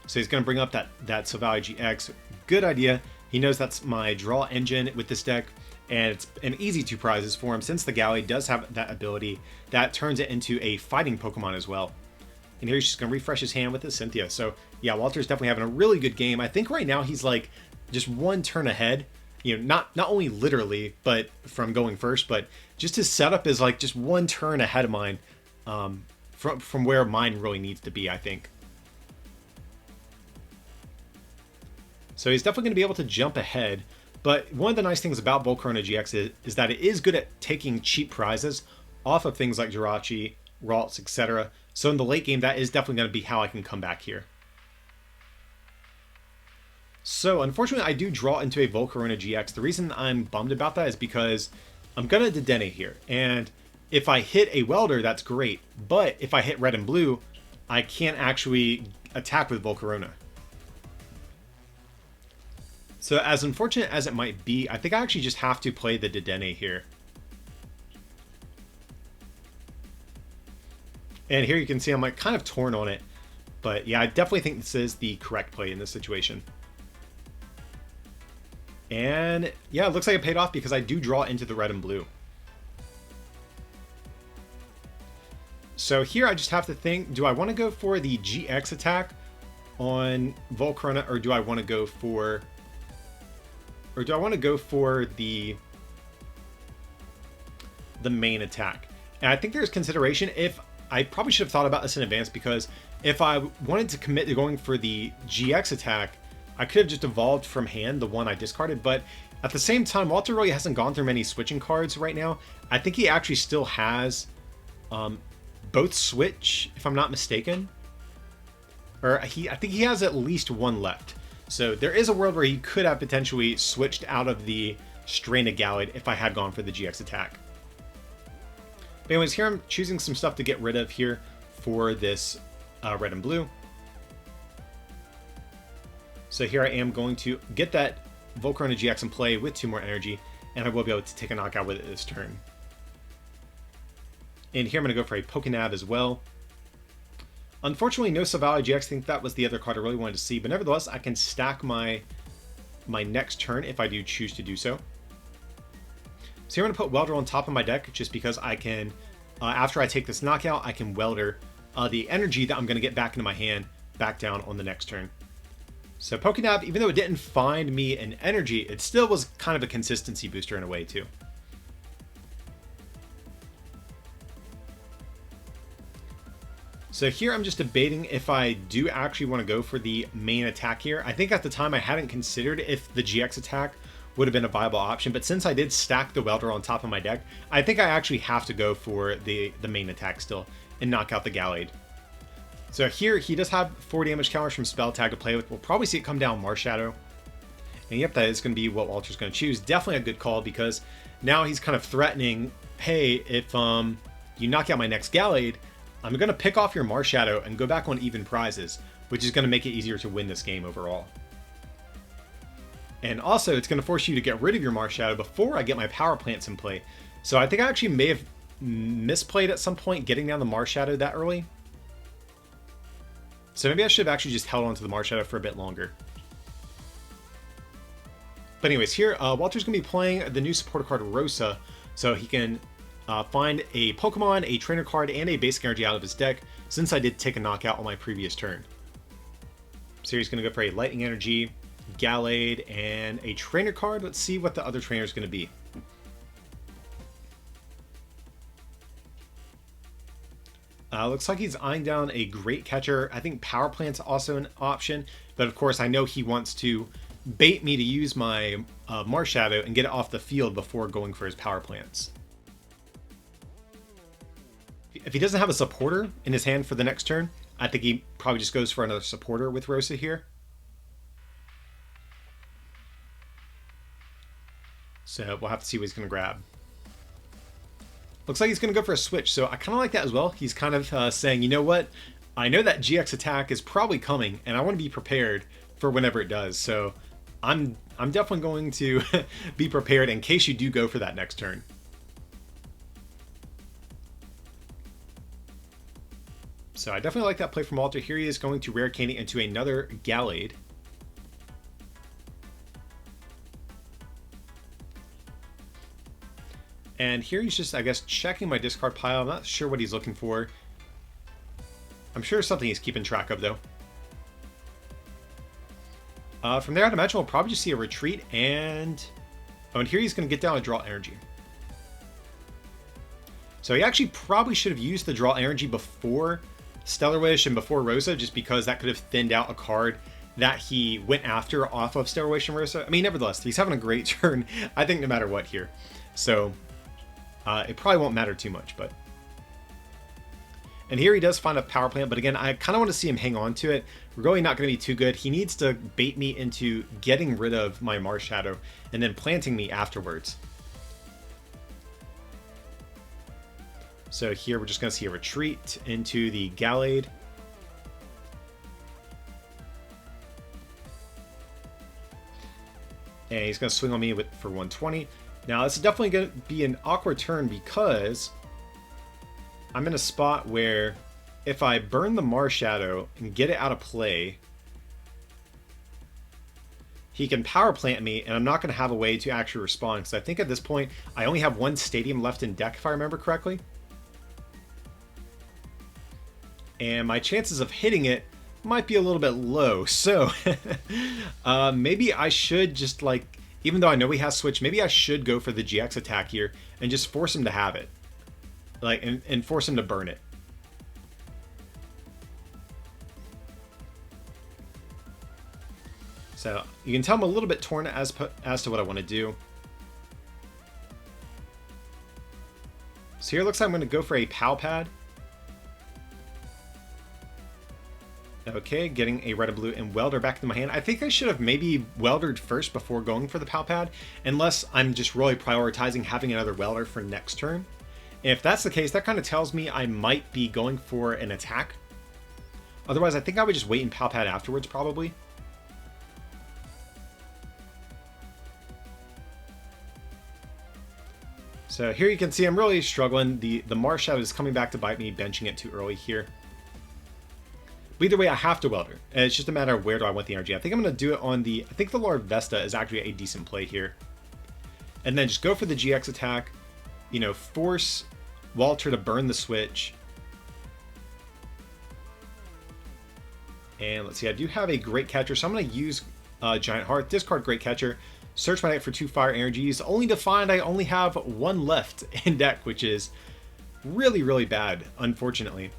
So he's going to bring up that Silvally GX. Good idea. He knows that's my draw engine with this deck. And it's an easy two prizes for him since the Gallade does have that ability that turns it into a fighting Pokemon as well. And here he's just going to refresh his hand with his Cynthia. So yeah, Walter's definitely having a really good game. I think right now he's like just one turn ahead. You know, not only literally, but from going first, but just his setup is like just one turn ahead of mine, from where mine really needs to be, I think. So he's definitely going to be able to jump ahead. But one of the nice things about Volcarona GX is that it is good at taking cheap prizes off of things like Jirachi, Ralts, etc. So in the late game, that is definitely going to be how I can come back here. So unfortunately, I do draw into a Volcarona GX. The reason I'm bummed about that is because I'm going to detonate here. And if I hit a Welder, that's great. But if I hit red and blue, I can't actually attack with Volcarona. So as unfortunate as it might be, I think I actually just have to play the Dedenne here. And here you can see I'm like kind of torn on it. But yeah, I definitely think this is the correct play in this situation. And yeah, it looks like it paid off because I do draw into the red and blue. So here I just have to think, do I want to go for the GX attack on Volcarona, or do I want to go for... Or do I want to go for the main attack? And I think there's consideration. If I probably should have thought about this in advance, because if I wanted to commit to going for the GX attack, I could have just evolved from hand the one I discarded. But at the same time, Walter really hasn't gone through many switching cards right now. I think he actually still has both switch, if I'm not mistaken. Or I think he has at least one left. So there is a world where he could have potentially switched out of the Strain of Gallade if I had gone for the GX attack. But anyways, here I'm choosing some stuff to get rid of here for this red and blue. So here I am going to get that Volcarona GX in play with 2 more energy, and I will be able to take a knockout with it this turn. And here I'm going to go for a Pokénav as well. Unfortunately, no Silvally GX. I think that was the other card I really wanted to see. But nevertheless, I can stack my next turn if I do choose to do so. So here I'm going to put Welder on top of my deck just because I can, after I take this knockout, I can Welder the energy that I'm going to get back into my hand back down on the next turn. So Pokénav, even though it didn't find me an energy, it still was kind of a consistency booster in a way too. So here I'm just debating if I do actually want to go for the main attack here. I think at the time I hadn't considered if the GX attack would have been a viable option, but since I did stack the Welder on top of my deck, I think I actually have to go for the main attack still and knock out the Gallade. So here he does have 4 damage counters from Spell Tag to play with. We'll probably see it come down Marshadow. And yep, that is going to be what Walter's going to choose. Definitely a good call because now he's kind of threatening, hey, if you knock out my next Gallade, I'm going to pick off your Marshadow and go back on even prizes, which is going to make it easier to win this game overall. And also, it's going to force you to get rid of your Marshadow before I get my Power Plants in play. So I think I actually may have misplayed at some point getting down the Marshadow that early. So maybe I should have actually just held on to the Marshadow for a bit longer. But anyways, here, Walter's going to be playing the new supporter card Rosa, so he can find a Pokemon, a trainer card, and a basic energy out of his deck, since I did take a knockout on my previous turn. So he's going to go for a Lightning Energy, Gallade, and a trainer card. Let's see what the other trainer is going to be. Looks like he's eyeing down a Great Catcher. I think Power Plant's also an option, but of course I know he wants to bait me to use my Marshadow and get it off the field before going for his Power Plants. If he doesn't have a supporter in his hand for the next turn, I think he probably just goes for another supporter with Rosa here. So we'll have to see what he's going to grab. Looks like he's going to go for a switch, so I kind of like that as well. He's kind of saying, you know what? I know that GX attack is probably coming, and I want to be prepared for whenever it does. So I'm definitely going to be prepared in case you do go for that next turn. So I definitely like that play from Walter. Here he is going to Rare Candy into another Gallade. And here he's just, I guess, checking my discard pile. I'm not sure what he's looking for. I'm sure it's something he's keeping track of, though. From there, I'd imagine we'll probably just see a retreat, and... oh, and here he's going to get down a Draw Energy. So he actually probably should have used the Draw Energy before Stellar Wish and before Rosa, just because that could have thinned out a card that he went after off of Stellar Wish and Rosa. I mean, nevertheless, he's having a great turn, I think, no matter what here. So... it probably won't matter too much, but... and here he does find a Power Plant, but again, I kind of want to see him hang on to it. We're really not going to be too good. He needs to bait me into getting rid of my Marshadow and then planting me afterwards. So here we're just going to see a retreat into the Gallade. And he's going to swing on me for 120. Now, this is definitely going to be an awkward turn because I'm in a spot where if I burn the Marshadow and get it out of play, he can Power Plant me, and I'm not going to have a way to actually respond, because I think at this point I only have one Stadium left in deck, if I remember correctly. And my chances of hitting it might be a little bit low, so maybe I should just, like, even though I know he has Switch, maybe I should go for the GX attack here and just force him to have it. Like, and force him to burn it. So you can tell I'm a little bit torn as to what I want to do. So here it looks like I'm going to go for a Pow Pad. Okay, getting a red and blue and Welder back into my hand. I think I should have maybe Weldered first before going for the Pow Pad, unless I'm just really prioritizing having another Welder for next turn. If that's the case, that kind of tells me I might be going for an attack. Otherwise, I think I would just wait and Pow Pad afterwards, probably. So here you can see I'm really struggling. The Marshadow is coming back to bite me, benching it too early here. But either way, I have to Welder. And it's just a matter of where do I want the energy. I think I'm going to do it on the... I think the Lord Vesta is actually a decent play here. And then just go for the GX attack. You know, force Walter to burn the switch. And let's see, I do have a Great Catcher, so I'm going to use Giant Heart, discard Great Catcher, search my deck for 2 Fire Energies, only to find I only have 1 left in deck, which is really, really bad, unfortunately.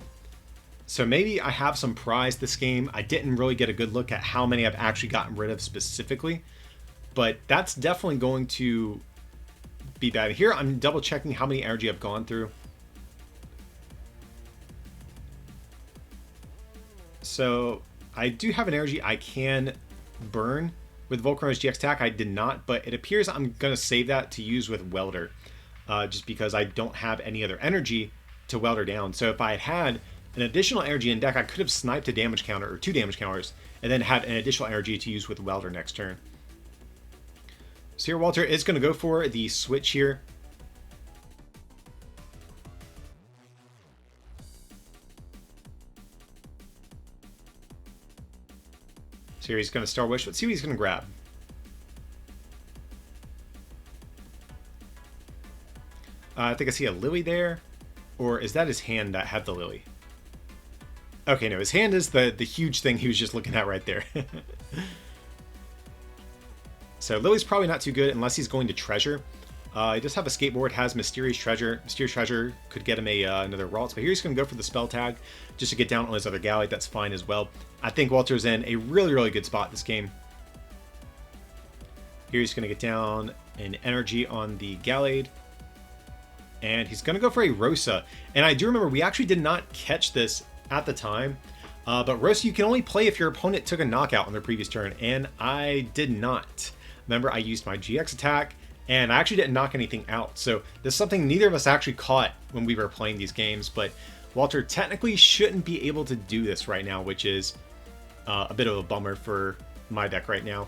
So maybe I have some prize this game. I didn't really get a good look at how many I've actually gotten rid of specifically, but that's definitely going to be bad. Here I'm double checking how many energy I've gone through. So I do have an energy I can burn with Volcarona GX attack. I did not, but it appears I'm going to save that to use with Welder, just because I don't have any other energy to Welder down. So if I had an additional energy in deck, I could have sniped a damage counter or 2 damage counters and then had an additional energy to use with Welder next turn. So here Walter is going to go for the switch here. So here he's going to Star Wish. Let's see what he's going to grab. I think I see a Lily there. Or is that his hand that had the Lily? Okay, no, his hand is the huge thing he was just looking at right there. So Lily's probably not too good unless he's going to Treasure. He does have a Skateboard, has Mysterious Treasure. Mysterious Treasure could get him another Ralts, but here he's going to go for the Spell Tag just to get down on his other Gallade. That's fine as well. I think Walter's in a really, really good spot this game. Here he's going to get down an Energy on the Gallade. And he's going to go for a Rosa. And I do remember we actually did not catch this at the time. But Rosa you can only play if your opponent took a knockout on their previous turn. And I did not. Remember, I used my GX attack. And I actually didn't knock anything out. So this is something neither of us actually caught when we were playing these games. But Walter technically shouldn't be able to do this right now, which is a bit of a bummer for my deck right now.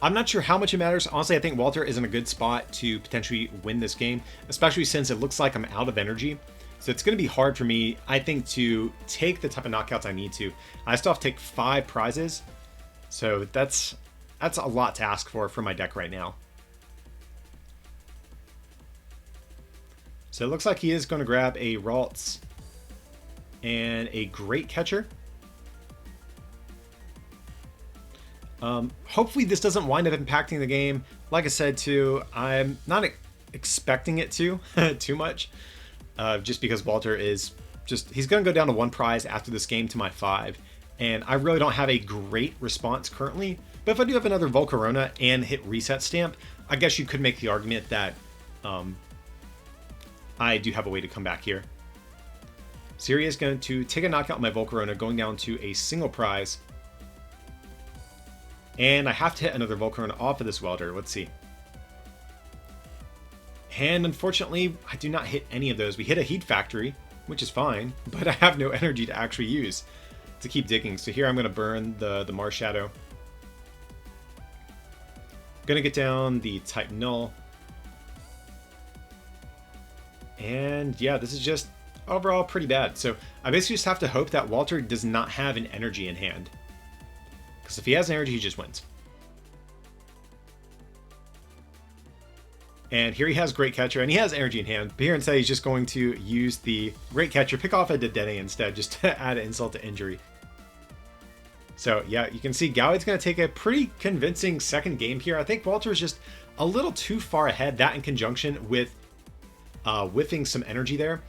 I'm not sure how much it matters. Honestly, I think Walter is in a good spot to potentially win this game, especially since it looks like I'm out of energy. So it's going to be hard for me, I think, to take the type of knockouts I need to. I still have to take 5 prizes. So that's a lot to ask for my deck right now. So it looks like he is going to grab a Ralts and a Great Catcher. Hopefully this doesn't wind up impacting the game. Like I said too, I'm not expecting it to too much, just because Walter is he's going to go down to 1 prize after this game to my 5, and I really don't have a great response currently. But if I do have another Volcarona and hit Reset Stamp, I guess you could make the argument that I do have a way to come back here. Syria is going to take a knockout on my Volcarona, going down to a single prize. And I have to hit another Volcarona off of this Welder. Let's see. And unfortunately, I do not hit any of those. We hit a Heat Factory, which is fine, but I have no energy to actually use to keep digging. So here I'm going to burn the Mars Shadow. Going to get down the Type Null. And yeah, this is just overall pretty bad. So I basically just have to hope that Walter does not have an energy in hand. Because if he has energy, he just wins. And here he has Great Catcher, and he has energy in hand. But here instead, he's just going to use the Great Catcher, pick off a Dedenne instead, just to add insult to injury. So yeah, you can see Gallade's going to take a pretty convincing second game here. I think Walter is just a little too far ahead, that in conjunction with whiffing some energy there.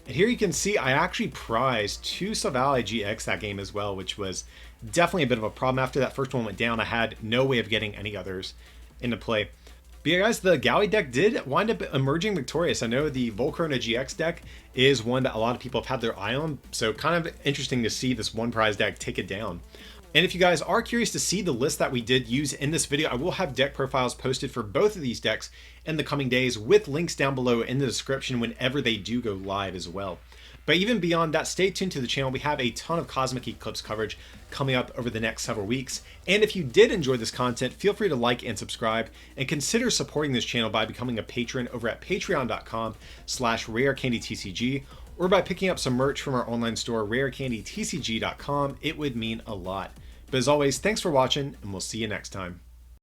And here you can see I actually prized 2 Silvally GX that game as well, which was definitely a bit of a problem. After that first one went down, I had no way of getting any others into play. But yeah, guys, the Gallade deck did wind up emerging victorious. I know the Volcarona GX deck is one that a lot of people have had their eye on, so kind of interesting to see this 1 prize deck take it down. And if you guys are curious to see the list that we did use in this video, I will have deck profiles posted for both of these decks in the coming days, with links down below in the description whenever they do go live as well. But even beyond that, stay tuned to the channel. We have a ton of Cosmic Eclipse coverage coming up over the next several weeks. And if you did enjoy this content, feel free to like and subscribe, and consider supporting this channel by becoming a patron over at patreon.com/rarecandytcg, or by picking up some merch from our online store, rarecandytcg.com. It would mean a lot. But as always, thanks for watching, and we'll see you next time.